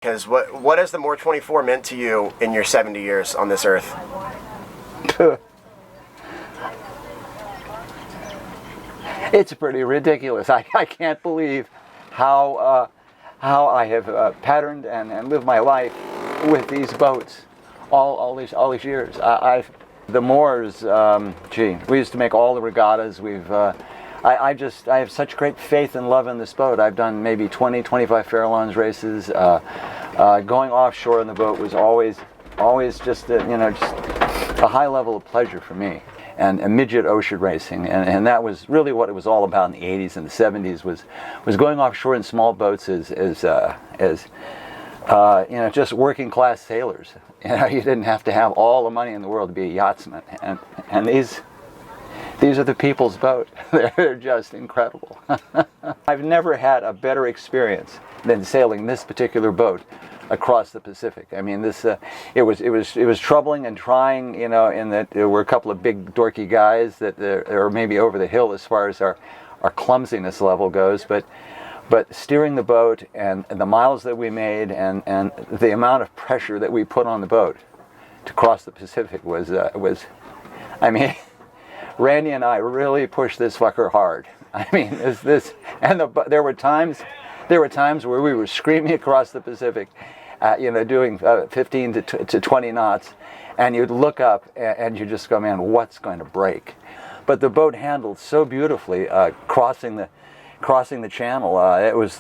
Because what has the More 24 meant to you in your 70 years on this earth? It's pretty ridiculous. I can't believe how I have patterned and lived my life with these boats all these years. The Moors, gee, we used to make all the regattas. I have such great faith and love in this boat. I've done maybe 20, 25 Farallones races. Going offshore in the boat was always just a high level of pleasure for me. And midget ocean racing, and that was really what it was all about in the 80s and the 70s. Was going offshore in small boats as just working class sailors. You didn't have to have all the money in the world to be a yachtsman, and these are the people's boat. They're just incredible. I've never had a better experience than sailing this particular boat across the Pacific. I mean, it was troubling and trying, in that there were a couple of big dorky guys that are maybe over the hill as far as our clumsiness level goes, but steering the boat and the miles that we made and the amount of pressure that we put on the boat to cross the Pacific was I mean, Randy and I really pushed this fucker hard. I mean, there were times where we were screaming across the Pacific, doing 15 to 20 knots, and you'd look up and you just go, man, what's going to break? But the boat handled so beautifully, crossing the channel. It was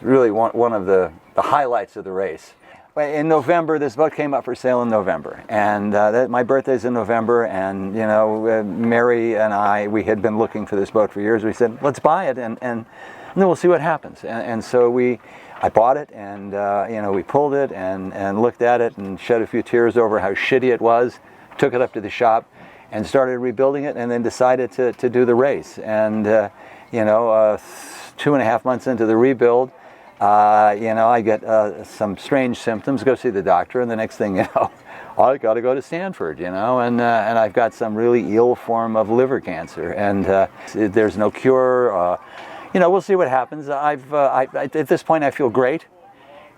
really one of the highlights of the race. In November, this boat came up for sale in November, and my birthday's in November, and Mary and we had been looking for this boat for years. We said, let's buy it, and then we'll see what happens. And so I bought it, and we pulled it and looked at it and shed a few tears over how shitty it was. Took it up to the shop and started rebuilding it, and then decided to do the race. And 2.5 months into the rebuild, I get some strange symptoms. Go see the doctor, and the next thing you know, I got to go to Stanford. And I've got some really ill form of liver cancer, and there's no cure. We'll see what happens. At this point, I feel great.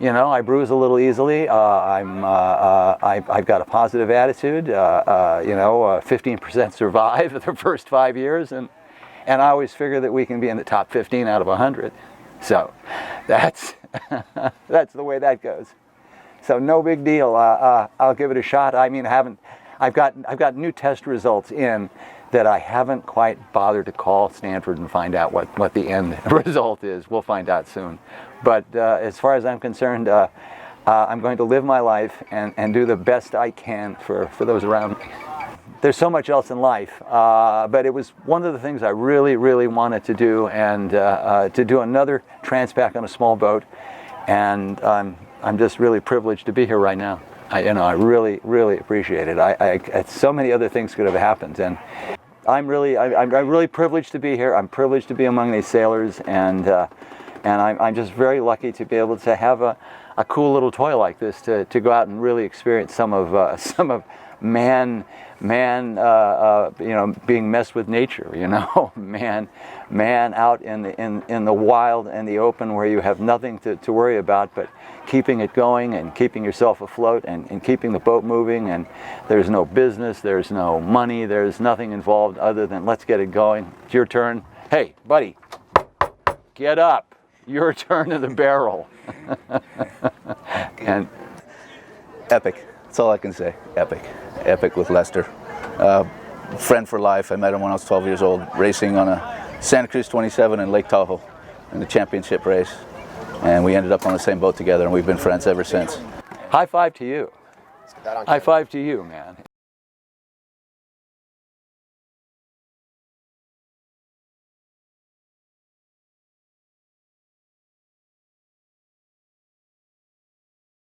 I bruise a little easily. I've got a positive attitude. 15% survive the first 5 years, and I always figure that we can be in the top 15 out of 100. So that's the way that goes. So no big deal. I'll give it a shot. I mean, I've got new test results in that I haven't quite bothered to call Stanford and find out what the end result is. We'll find out soon. But as far as I'm concerned, I'm going to live my life and do the best I can for those around me. There's so much else in life, but it was one of the things I really, really wanted to do, and to do another Transpac on a small boat, and I'm just really privileged to be here right now. I really, really appreciate it. So many other things could have happened, and I'm really privileged to be here. I'm privileged to be among these sailors, and I'm just very lucky to be able to have a cool little toy like this to go out and really experience some of man being messed with nature, man out in the wild and the open, where you have nothing to worry about but keeping it going and keeping yourself afloat and keeping the boat moving, and there's no business, there's no money, there's nothing involved other than let's get it going. It's your turn. Hey, buddy, get up. Your turn to the barrel. And epic. That's all I can say. Epic. Epic with Lester. Friend for life. I met him when I was 12 years old, racing on a Santa Cruz 27 in Lake Tahoe in the championship race. And we ended up on the same boat together, and we've been friends ever since. High five to you. High five to you, man.